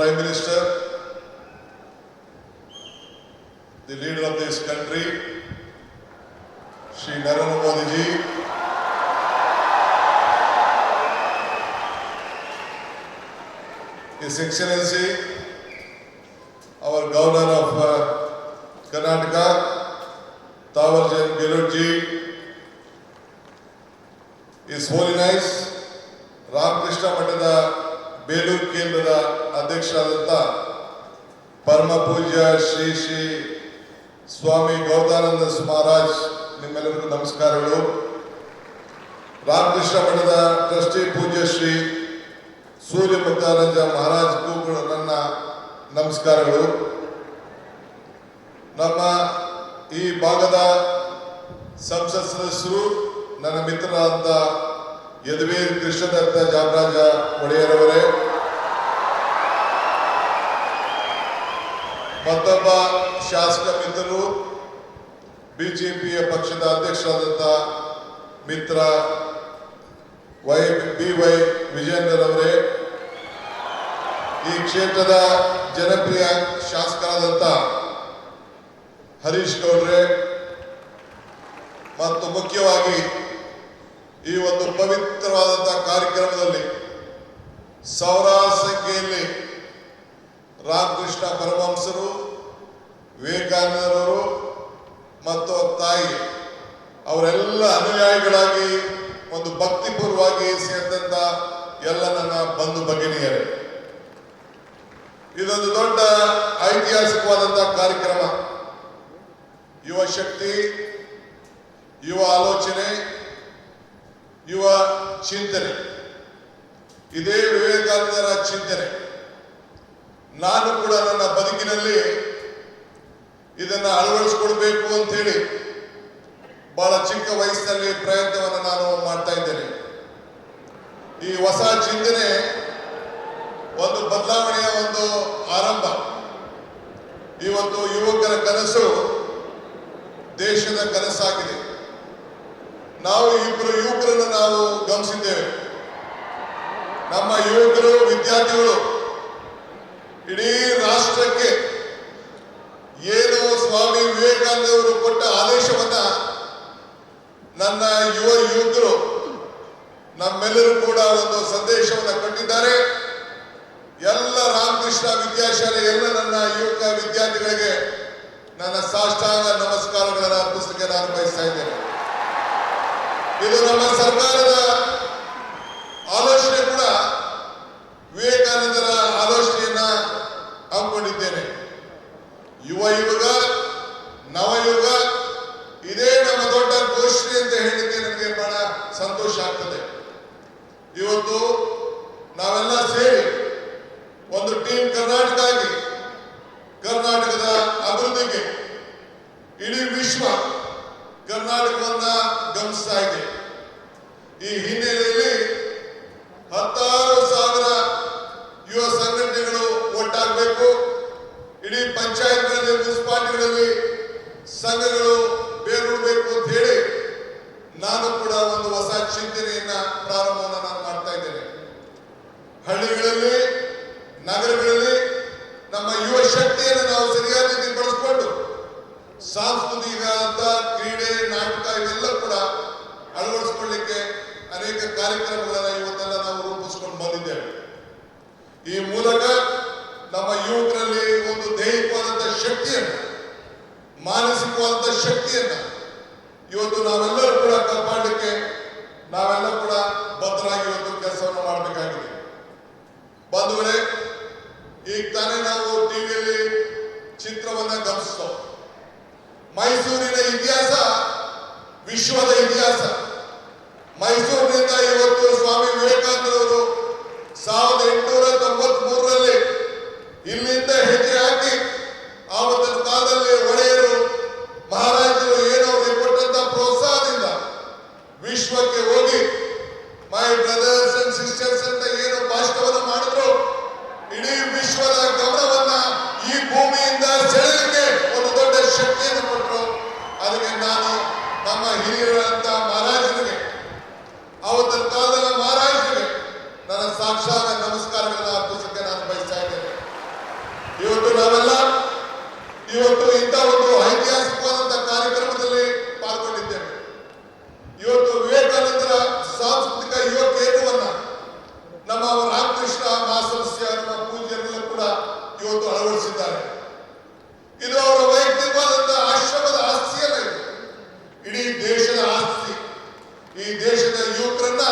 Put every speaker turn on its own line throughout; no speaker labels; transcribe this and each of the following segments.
Prime Minister, the leader of this country, Shri Narendra Modi ji, His Excellency, our Governor of Karnataka, Tawarchand Gehlot ji, His Holiness, Ramakrishna ಮಠದ ಬೇಲೂರು ಕೇಂದ್ರದ ಅಧ್ಯಕ್ಷರಾದಂಥ ಪರಮ ಪೂಜ್ಯ ಶ್ರೀ ಶ್ರೀ ಸ್ವಾಮಿ ಗೌತಾನಂದ ಮಹಾರಾಜ್, ನಿಮ್ಮೆಲ್ಲರಿಗೂ ನಮಸ್ಕಾರಗಳು. ರಾಮಕೃಷ್ಣ ಮಠದ ಟ್ರಸ್ಟಿ ಪೂಜ್ಯ ಶ್ರೀ ಸೂರ್ಯ ಮುಕ್ತಾನಂದ ಮಹಾರಾಜ್ಗೂ ಕೂಡ ನನ್ನ ನಮಸ್ಕಾರಗಳು. ನಮ್ಮ ಈ ಭಾಗದ ಸಂಸತ್ ಸದಸ್ಯರು, ನನ್ನ ಮಿತ್ರರಾದಂಥ ಯದುವೀರ್ ಕೃಷ್ಣದತ್ತ ಜಾಮರಾಜ ಒಡೆಯರವರೇ, ಮತ್ತೊಬ್ಬ ಶಾಸಕ ಮಿತ್ರರು, ಬಿಜೆಪಿಯ ಪಕ್ಷದ ಅಧ್ಯಕ್ಷರಾದಂಥ ಮಿತ್ರ ಬಿ.ವೈ. ವಿಜಯೇಂದ್ರರವರೇ, ಈ ಕ್ಷೇತ್ರದ ಜನಪ್ರಿಯ ಶಾಸಕರಾದಂಥ ಹರೀಶ್ ಗೌಡ್ರೆ, ಮತ್ತು ಮುಖ್ಯವಾಗಿ ಈ ಒಂದು ಪವಿತ್ರವಾದಂತಹ ಕಾರ್ಯಕ್ರಮದಲ್ಲಿ ಸಾವಿರಾರು ಸಂಖ್ಯೆಯಲ್ಲಿ ರಾಮಕೃಷ್ಣ ಪರಮಹಂಸರು, ವಿವೇಕಾನಂದರವರು ಮತ್ತು ತಾಯಿ ಅವರೆಲ್ಲ ಅನುಯಾಯಿಗಳಾಗಿ ಒಂದು ಭಕ್ತಿಪೂರ್ವವಾಗಿ ಸೇರಿದಂತ ಎಲ್ಲ ನನ್ನ ಬಂಧು ಭಗಿನಿಯರೇ, ಇದೊಂದು ದೊಡ್ಡ ಐತಿಹಾಸಿಕವಾದಂತಹ ಕಾರ್ಯಕ್ರಮ. ಯುವ ಶಕ್ತಿ, ಯುವ ಆಲೋಚನೆ, ಯುವ ಚಿಂತನೆ, ಇದೇ ವಿವೇಕಾನಂದರ ಚಿಂತನೆ. ನಾನು ಕೂಡ ನನ್ನ ಬದುಕಿನಲ್ಲಿ ಇದನ್ನ ಅಳವಡಿಸಿಕೊಳ್ಬೇಕು ಅಂತ ಹೇಳಿ ಬಹಳ ಚಿಕ್ಕ ವಯಸ್ಸಿನಲ್ಲಿ ಪ್ರಯತ್ನವನ್ನು ನಾನು ಮಾಡ್ತಾ ಇದ್ದೇನೆ. ಈ ಹೊಸ ಚಿಂತನೆ ಒಂದು ಬದಲಾವಣೆಯ ಒಂದು ಆರಂಭ. ಇವತ್ತು ಯುವಕರ ಕನಸು ದೇಶದ ಕನಸಾಗಿದೆ. ನಾವು ಇಬ್ಬರು ಯುವಕರನ್ನು ನಾವು ಗಮನಿಸಿದ್ದೇವೆ. ನಮ್ಮ ಯುವಕರು, ವಿದ್ಯಾರ್ಥಿಗಳು ಇಡೀ ರಾಷ್ಟ್ರಕ್ಕೆ ಏನು ಸ್ವಾಮಿ ವಿವೇಕಾನಂದವರು ಕೊಟ್ಟ ಆದೇಶವನ್ನ ನನ್ನ ಯುವಕರು ನಮ್ಮೆಲ್ಲರೂ ಕೂಡ ಒಂದು ಸಂದೇಶವನ್ನು ಕೊಟ್ಟಿದ್ದಾರೆ. ಎಲ್ಲ ರಾಮಕೃಷ್ಣ ವಿದ್ಯಾಶಾಲೆ ಎಲ್ಲ ನನ್ನ ಯುವಕ ವಿದ್ಯಾರ್ಥಿಗಳಿಗೆ ನನ್ನ ಸಾಷ್ಟಾಂಗ ನಮಸ್ಕಾರಗಳನ್ನು ಅರ್ಪಿಸಲಿಕ್ಕೆ ನಾನು ಬಯಸ್ತಾ ಇದ್ದೇನೆ. ಇದು ನಮ್ಮ ಸರ್ಕಾರದ ಆಲೋಚನೆ ಕೂಡ ವಿವೇಕಾನಂದರ ಆಲೋಚನೆಯನ್ನ ಹಮ್ಮಿಕೊಂಡಿದ್ದೇನೆ. ಯುವ ಯುಗ, ನವಯುಗ, ಇದೇ ನಮ್ಮ ದೊಡ್ಡ ಘೋಷಣೆ ಅಂತ ಹೇಳಿಕ್ಕೆ ನನಗೆ ಬಹಳ ಸಂತೋಷ ಆಗ್ತದೆ. ಇವತ್ತು ನಾವೆಲ್ಲ ಸೇರಿ ಒಂದು ಟೀಮ್ ಕರ್ನಾಟಕ ಆಗಿ ಕರ್ನಾಟಕದ ಅಭಿವೃದ್ಧಿಗೆ ಇಡೀ ವಿಶ್ವ ಕರ್ನಾಟಕವನ್ನ ಗಮನಿಸ್ತಾ ಇದೆ. ಈ ಹಿನ್ನೆಲೆಯಲ್ಲಿ 10,000 ಯುವ ಸಂಘಟನೆಗಳು ಒಟ್ಟಾಗಬೇಕು. ಇಡೀ ಪಂಚಾಯತ್ಗಳಲ್ಲಿ, ಮುನ್ಸಿಪಾಲಿಟಿಗಳಲ್ಲಿ ಸಂಘಗಳು ಬೇರೂಡಬೇಕು ಅಂತ ಹೇಳಿ ನಾನು ಕೂಡ ಒಂದು ಹೊಸ ಚಿಂತನೆಯನ್ನ ಪ್ರಾರಂಭವನ್ನು ನಾನು ಮಾಡ್ತಾ ಇದ್ದೇನೆ. ಹಳ್ಳಿಗಳಲ್ಲಿ, ನಗರಗಳಲ್ಲಿ ನಮ್ಮ ಯುವ ಶಕ್ತಿಯನ್ನು ನಾವು ಸರಿಯಾದ ರೀತಿ ಬಳಸಿಕೊಂಡು ಸಾಂಸ್ಕೃತಿಕ ಕ್ರೀಡೆ, ನಾಟಕ ಇವೆಲ್ಲ ಕೂಡ ಅಳವಡಿಸಿಕೊಳ್ಳಿಕ್ಕೆ ಅನೇಕ ಕಾರ್ಯಕ್ರಮಗಳನ್ನು ಇವತ್ತೆಲ್ಲ ನಾವು ರೂಪಿಸಿಕೊಂಡು ಬಂದಿದ್ದೇವೆ. ಈ ಮೂಲಕ ನಮ್ಮ ಯುವಕರಲ್ಲಿ ಒಂದು ದೈಹಿಕವಾದಂತಹ ಶಕ್ತಿಯನ್ನು, ಮಾನಸಿಕವಾದಂತಹ ಶಕ್ತಿಯನ್ನ ಇವತ್ತು ನಾವೆಲ್ಲರೂ ಕೂಡ ಕಾಪಾಡಲಿಕ್ಕೆ ನಾವೆಲ್ಲ ಕೂಡ ಬದ್ಧರಾಗಿ ಇವತ್ತು ಕೆಲಸವನ್ನು ಮಾಡಬೇಕಾಗಿದೆ. ಬಂಧುಗಳೇ, ಈಗ ತಾನೇ ನಾವು ಟಿವಿಯಲ್ಲಿ ಚಿತ್ರವನ್ನ ಗಮನಿಸ್ತೋ. ಮೈಸೂರಿನ ಇತಿಹಾಸ ವಿಶ್ವದ ಇತಿಹಾಸ. ಮೈಸೂರಿನಿಂದ ಇವತ್ತು ಸ್ವಾಮಿ ವಿವೇಕಾನಂದರವರು 1893ರಲ್ಲಿ ಇಲ್ಲಿಂದ ಹೆಜ್ಜೆ ಹಾಕಿ ಆವತ್ತಿನ ಕಾಲದಲ್ಲಿ ಒಡೆಯರು, ಮಹಾರಾಜರು ಏನೋ ಅವರಿಗೆ ಕೊಟ್ಟಂತ ಪ್ರೋತ್ಸಾಹದಿಂದ ವಿಶ್ವಕ್ಕೆ ಹೋಗಿ ಮೈ ಬ್ರದರ್ಸ್ ಅಂಡ್ ಸಿಸ್ಟರ್ಸ್ ಅಂತ ಏನು ಭಾಷಣವನ್ನು ಮಾಡಿದ್ರು, ಇಡೀ ವಿಶ್ವದ ಗಮನವನ್ನ ಈ ಭೂಮಿಯಿಂದ ಸೆಳೆಯಲಿಕ್ಕೆ ಒಂದು ದೊಡ್ಡ ಶಕ್ತಿಯನ್ನು ಕೊಟ್ಟರು. ಅದಕ್ಕೆ ನಾನು ನಮ್ಮ ಹಿರಿಯರಂತ ಮಹಾರಾಜರಿಗೆ, ಅವತ್ತಿನ ಕಾಲದ ಮಹಾರಾಜರಿಗೆ ನನ್ನ ಸಾಕ್ಷಾತ್ ನಮಸ್ಕಾರಗಳನ್ನು ಅರ್ಪಿಸಕ್ಕೆ ನಾನು ಬಯಸ್ತಾ ಇದ್ದೇನೆ. ಇವತ್ತು ಇಂಥ ಒಂದು ಐತಿಹಾಸಿಕವಾದಂತಹ ಕಾರ್ಯಕ್ರಮದಲ್ಲಿ ಪಾಲ್ಗೊಂಡಿದ್ದೇವೆ. ಇವತ್ತು ವಿವೇಕಾನಂದರ ಸಾಂಸ್ಕೃತಿಕ ಯುವ ಕೇಂದ್ರವನ್ನ ನಮ್ಮ ರಾಮಕೃಷ್ಣ ಮಹಾಸಂಸ್ಥೆಯ ನಮ್ಮ ಪೂಜ್ಯರೆಲ್ಲ ಕೂಡ ಇವತ್ತು ಅಳವಡಿಸಿದ್ದಾರೆ. ಇದು ಅವರ ವೈಯಕ್ತಿಕವಾದಂತಹ ಆಶ್ರಮದ ಆಸ್ತಿಯಲ್ಲ, ಇದು ಇಡೀ ದೇಶದ ಆಸ್ತಿ. ಈ ದೇಶದ ಯುವಕರನ್ನ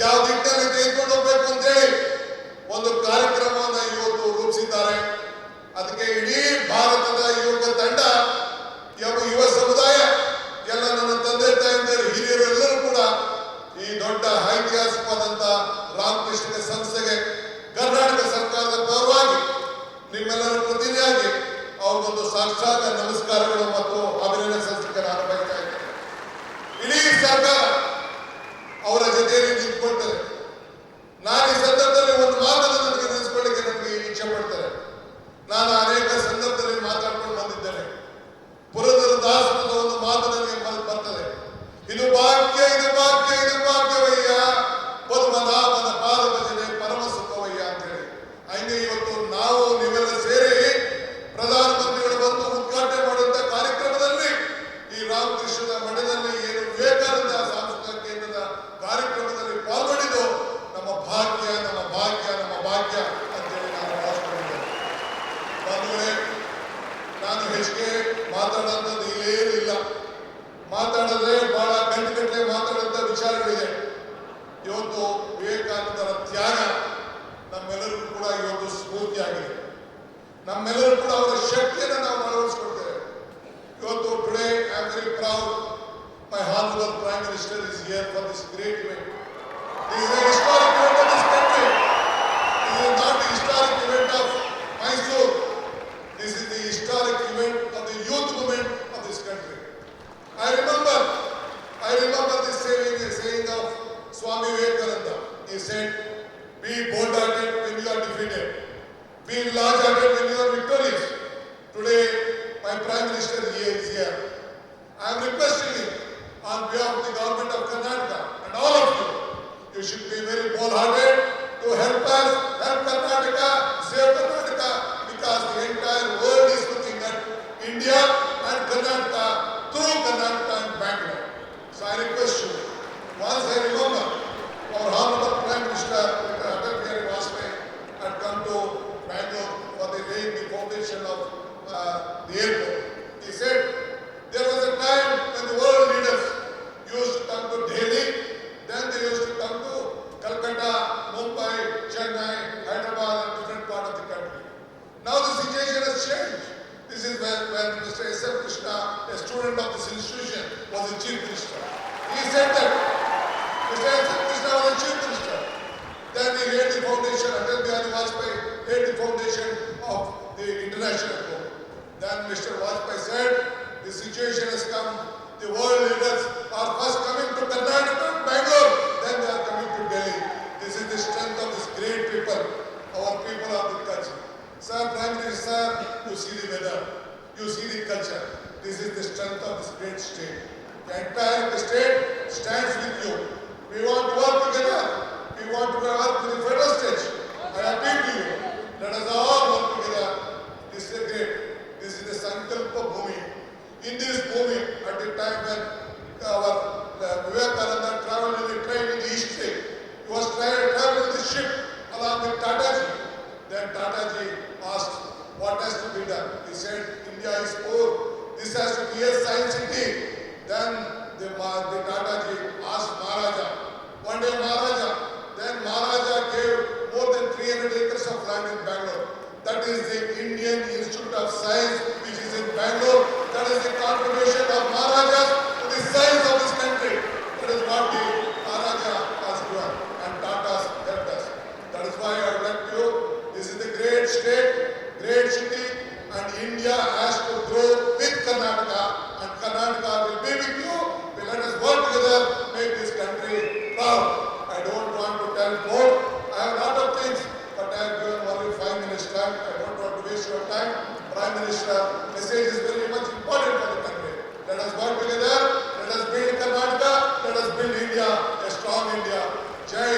ಯಾವ ದಿಟ್ಟಿನಲ್ಲಿ ತೆಗೆದುಕೊಂಡು ಹೋಗ್ಬೇಕು ಅಂತ ಹೇಳಿ ಒಂದು ಕಾರ್ಯಕ್ರಮವನ್ನ ಇವತ್ತು ರೂಪಿಸಿದ್ದಾರೆ. ಅದಕ್ಕೆ ಇಡೀ ಭಾರತದ ಯುವಕ ತಂಡ, ಯುವ ಸಮುದಾಯ, ಎಲ್ಲ ನನ್ನ ತಂದೆ ತಾಯಿಯರು, ಹಿರಿಯರು ಎಲ್ಲರೂ ಕೂಡ ಈ ದೊಡ್ಡ ಐತಿಹಾಸಿಕವಾದಂತಹ ರಾಮಕೃಷ್ಣ ಸಂಸ್ಥೆಗೆ ಕರ್ನಾಟಕ ಸರ್ಕಾರದ ಪರವಾಗಿ ನಿಮ್ಮೆಲ್ಲರ ಪ್ರತಿನಿಧಿಯಾಗಿ ಅವ್ರಿಗೊಂದು ಸಾಕ್ಷಾತ್ ನಮಸ್ಕಾರಗಳು ಮತ್ತು ಅಭಿನಂದನೆ ಸಲ್ಲಿಸಲಿಕ್ಕೆ ನಾನು ಬಯಸ್ತಾ ಇದ್ದೇನೆ. ಇಡೀ ಸರ್ಕಾರ ಅವರ ಜೊತೆಯಲ್ಲಿ ನಿಂತ್ಕೊಳ್ತಾರೆ. ನಾನು ಈ ಸಂದರ್ಭದಲ್ಲಿ ಒಂದು ಮಾತನ್ನು ನನಗೆ ನೆನೆಸ್ಕೊಳ್ಳಿಕ್ಕೆ ನನಗೆ ಇಚ್ಛೆ ಪಡ್ತಾರೆ. ನಾನು ಅನೇಕ ಸಂದರ್ಭದಲ್ಲಿ ಮಾತಾಡ್ಕೊಂಡು ಬಂದಿದ್ದೇನೆ. ಪುರಂದರದಾಸರದ ಒಂದು ಮಾತು ನನಗೆ ಬರ್ತದೆ, ಇದು ಭಾಗ್ಯ, ಇದು ಭಾಗ್ಯ, ಇದು ಭಾಗ್ಯವಯ್ಯ, ಪದ್ಮನಾಭನ ಪಾದ ಭಜನೆ ಪರಮ ಸುಖವಯ್ಯ ಅಂತ ಹೇಳಿ. ಹಂಗೆ ಇವತ್ತು ನಾವು ನೀವೆಲ್ಲ ಸೇರಿ ಪ್ರಧಾನಮಂತ್ರಿಗಳು ಬಂದು ಉದ್ಘಾಟನೆ ಮಾಡುವಂತಹ ಕಾರ್ಯಕ್ರಮದಲ್ಲಿ ಈ ರಾಮಕೃಷ್ಣದ ಮಠದಲ್ಲಿ ಏನು ವಿವೇಕಾನಂದ ಸಾಂಸ್ಕೃತಿಕ ಕೇಂದ್ರದ ಕಾರ್ಯಕ್ರಮದಲ್ಲಿ ಪಾಲ್ಗೊಂಡಿದ್ದು ನಮ್ಮ ಭಾಗ್ಯ, ನಮ್ಮ ಭಾಗ್ಯ, ನಮ್ಮ ಭಾಗ್ಯ ಅಂತೇಳಿ ನಾನು ಭಾವಿಸ್ಕೊಂಡಿದ್ದೇನೆ. ಬಂಧುಗಳೇ, ನಾನು ಹೆಚ್ಚಿಗೆ ಮಾತಾಡುವಂಥದ್ದು ಇಲ್ಲೇನೂ ಇಲ್ಲ. ಮಾತಾಡಿದ್ರೆ ಬಹಳ ಗಂಟೆಗಟ್ಟಲೆ ಮಾತಾಡುವಂಥ ವಿಚಾರಗಳಿದೆ. ಇವತ್ತು ವಿವೇಕಾನಂದರ ತ್ಯಾಗ ನಮ್ಮೆಲ್ಲರಿಗೂ ಕೂಡ ಇವತ್ತು ಸ್ಫೂರ್ತಿಯಾಗಿದೆ. ನಮ್ಮೆಲ್ಲರೂ ಕೂಡ ಅವರ ಶಕ್ತಿಯನ್ನು ನಾವು ಅಳವಡಿಸಿಕೊಳ್ತೇವೆ. ಇವತ್ತು today I am very proud my honourable prime minister is here for this great event. This is A historic event of this country. This is not the historic event of Mysore. This is the historic event of the youth movement of this country. I remember this saying of Swami Vivekananda. He said, "Be bold-hearted when you are defeated. Be large-hearted when you are victorious." Today, my Prime Minister is here. I am requesting him on behalf of the government of Karnataka and all of you, you should be very bold-hearted to help us, help Karnataka, save Karnataka, because the entire world is looking at India and Karnataka through Karnataka and Bangalore. So I request you, once I remember our Honorable Prime Minister Atal Bihari Vajpayee had come to Bangalore for the laying the foundation of the airport. He said there was a time when the world leaders used to come to Delhi, then they used to come to Calcutta, Mumbai, Chennai, Hyderabad and different part of the country. Now the situation has changed. This is when Mr. S.M. Krishna, a student of this institution, was the Chief Minister. He said that Mr. S.M. Krishna was the Chief Minister. Then he laid the foundation, Atal Bihari Vajpayee laid the foundation of the international court. Then Mr. Vajpayee said, the situation has come, the world leaders are first coming to Karnataka and Bangalore, then they are coming to Delhi. This is the strength of this great people, our people of the culture. Sir, Prime Minister, you see the weather, you see the culture. This is the strength of this great state. The entire state stands with you. We want to work together. We want to work with the federal state. I appeal to you. Let us all work together. This is great. This is the Sankalpa Bhumi. In this Bhumi, at the time when our Vivekananda traveled in the train in the East State, he was traveling in the ship along with Tataji. Then Tataji asked, what has to be done? He said, India is poor. This has to be a science city. Then the Tataji asked Maharaja. One day Maharaja gave more than 300 acres of land in Bangalore. That is the Indian Institute of Science, which is in Bangalore. That is the contribution of Maharajas to the science of this country. That is what the Maharaja has done, and Tata's helped us. That is why I would like to, this is the great state, great city, and India has to grow with Karnataka, and Karnataka will be with you. Let us work together, make this country proud. I don't want to tell more. I have a lot of things, but I have given only 5 minutes time. I don't want to waste your time. Prime Minister, message is very much important for the country. Let us work together. Let us build Karnataka. Let us build India, a strong India. Jai